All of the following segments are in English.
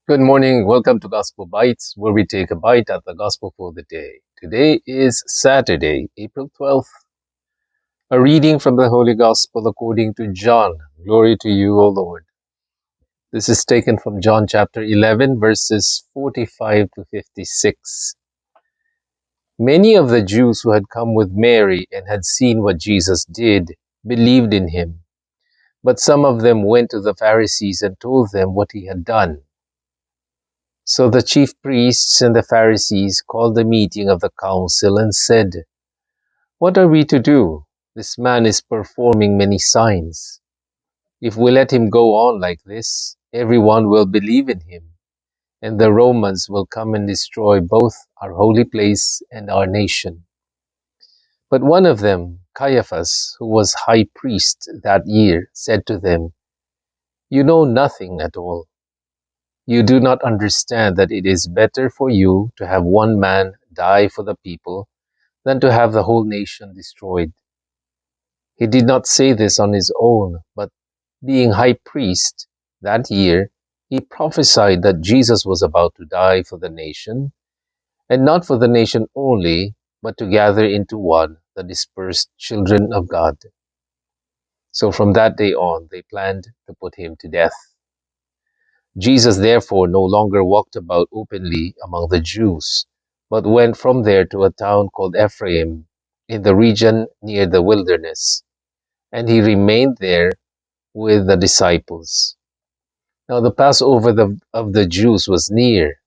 Good morning. Welcome to Gospel Bytes, where we take a bite at the gospel for the day. Today is Saturday, April 12th. A reading from the Holy Gospel according to John. Glory to you, O Lord. This is taken from John chapter 11, verses 45 to 56. Many of the Jews who had come with Mary and had seen what Jesus did believed in him. But some of them went to the Pharisees and told them what he had done. So the chief priests and the Pharisees called a meeting of the council and said, "What are we to do? This man is performing many signs. If we let him go on like this, everyone will believe in him, and the Romans will come and destroy both our holy place and our nation." But one of them, Caiaphas, who was high priest that year, said to them, "You know nothing at all. You do not understand that it is better for you to have one man die for the people than to have the whole nation destroyed." He did not say this on his own, but being high priest that year, he prophesied that Jesus was about to die for the nation, and not for the nation only, but to gather into one the dispersed children of God. So from that day on, they planned to put him to death. Jesus therefore no longer walked about openly among the Jews, but went from there to a town called Ephraim, in the region near the wilderness, and he remained there with the disciples. Now the Passover of the Jews was near,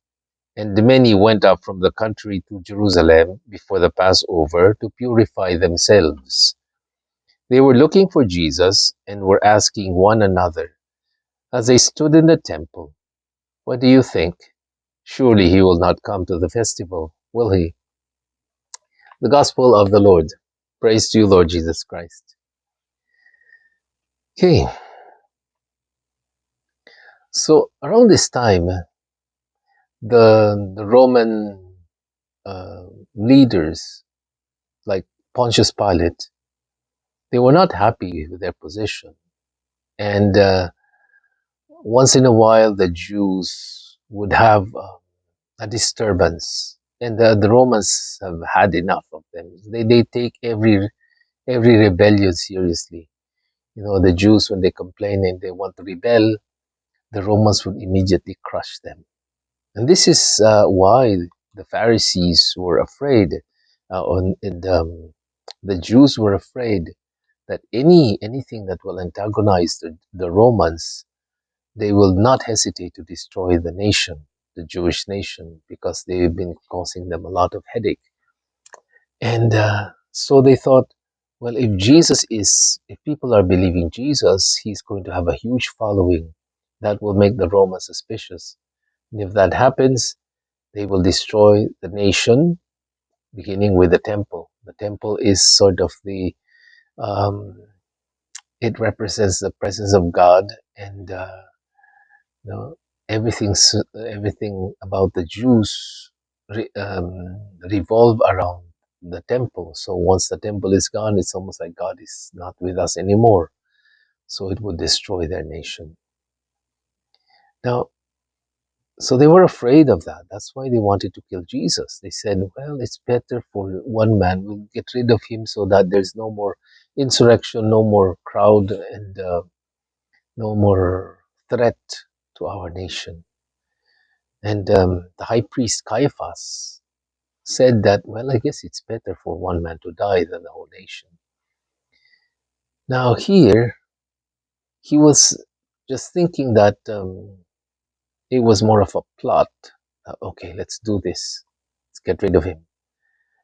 and many went up from the country to Jerusalem before the Passover to purify themselves. They were looking for Jesus and were asking one another, as they stood in the temple, "What do you think? Surely he will not come to the festival, will he?" The Gospel of the Lord. Praise to you, Lord Jesus Christ. Okay, so around this time, the Roman uh, leaders, like Pontius Pilate, they were not happy with their position. And once in a while, the Jews would have a disturbance. And the Romans have had enough of them. They take every rebellion seriously. You know, the Jews, when they complain and they want to rebel, the Romans would immediately crush them. And this is why the Pharisees were afraid, and the Jews were afraid that anything that will antagonize the Romans, they will not hesitate to destroy the nation, the Jewish nation, because they've been causing them a lot of headache. And so they thought, well, if people are believing Jesus, he's going to have a huge following that will make the Romans suspicious. And if that happens, they will destroy the nation, beginning with the temple. The temple is sort of um, it represents the presence of God, and you know, everything about the Jews revolve around the temple. So once the temple is gone, it's almost like God is not with us anymore. So it would destroy their nation. Now, so they were afraid of that. That's why they wanted to kill Jesus. They said, well, it's better for one man. We'll get rid of him so that there's no more insurrection, no more crowd, and no more threat to our nation. And the high priest Caiaphas said that, well, I guess it's better for one man to die than the whole nation. Now, here, he was just thinking that it was more of a plot. Okay, let's do this. Let's get rid of him.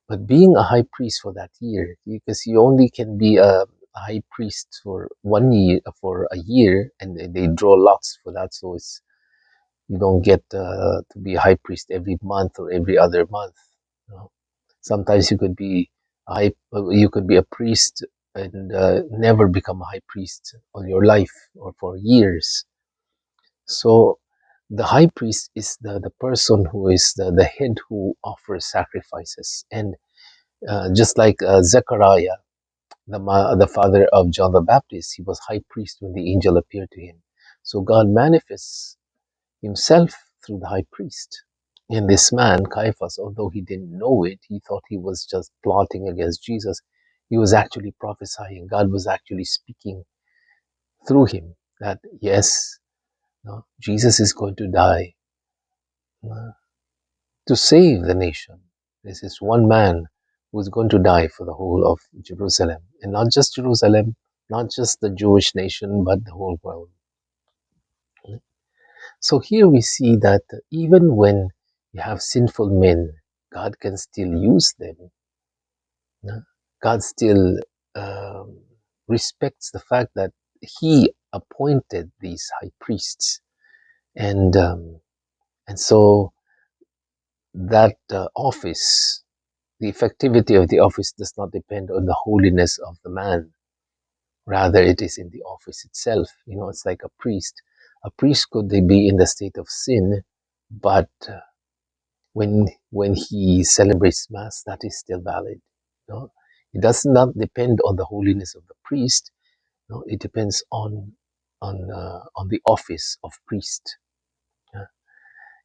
But being a high priest for that year, because you only can be a high priest for 1 year, for a year, and they draw lots for that, so you don't get to be a high priest every month or every other month. You know? Sometimes you could be a priest and never become a high priest all your life or for years. So the high priest is the person who is the head who offers sacrifices. And just like Zechariah, the father of John the Baptist, he was high priest when the angel appeared to him. So God manifests himself through the high priest. And this man, Caiaphas, although he didn't know it, he thought he was just plotting against Jesus. He was actually prophesying. God was actually speaking through him that, yes, no, Jesus is going to die uh, to save the nation. This is one man who's going to die for the whole of Jerusalem. And not just Jerusalem, not just the Jewish nation, but the whole world. So here we see that even when you have sinful men, God can still use them. God still um, respects the fact that He appointed these high priests, and so that office, the effectivity of the office, does not depend on the holiness of the man. Rather, it is in the office itself. It's like a priest. A priest could be in the state of sin, but when he celebrates mass, that is still valid. No, it does not depend on the holiness of the priest. No, it depends on the office of priest. Yeah.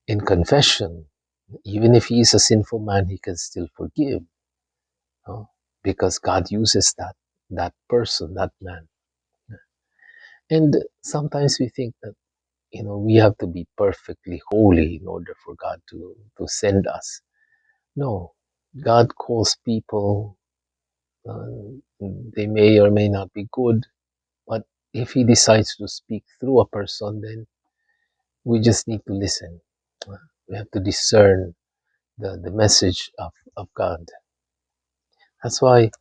In confession, even if he is a sinful man, he can still forgive, no? Because God uses that person, that man. And sometimes we think that we have to be perfectly holy in order for God to send us. No, God calls people. They may or may not be good, but if He decides to speak through a person, then we just need to listen. We have to discern the message of God. That's why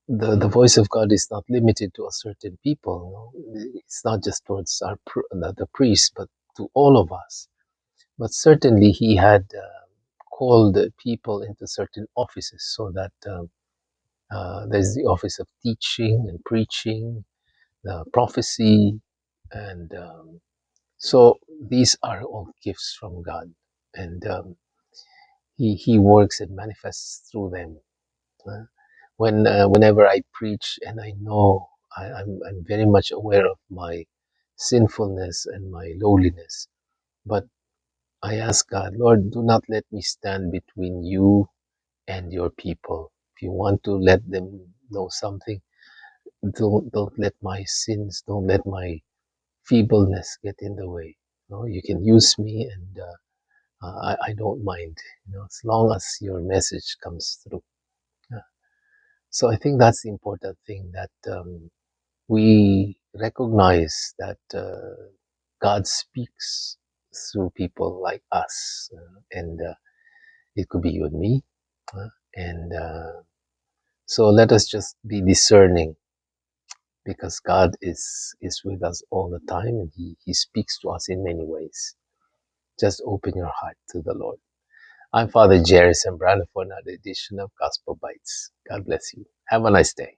the voice of God is not limited to a certain people. It's not just towards the priests, but to all of us. But certainly He had called people into certain offices so that there's the office of teaching and preaching, prophecy, and so these are all gifts from God, and He works and manifests through them. Uh, whenever I preach, and I know I'm very much aware of my sinfulness and my lowliness, but I ask God, Lord, do not let me stand between you and your people. If you want to let them know something, don't let my sins, don't let my feebleness get in the way. You can use me, and I don't mind. As long as your message comes through. Uh, So I think that's the important thing, that we recognize that God speaks through people like us, and it could be you and me, and so let us just be discerning, because God is with us all the time, and He speaks to us in many ways. Just open your heart to the Lord. I'm Father Jerry Sembrano for another edition of Gospel Bites. God bless you. Have a nice day.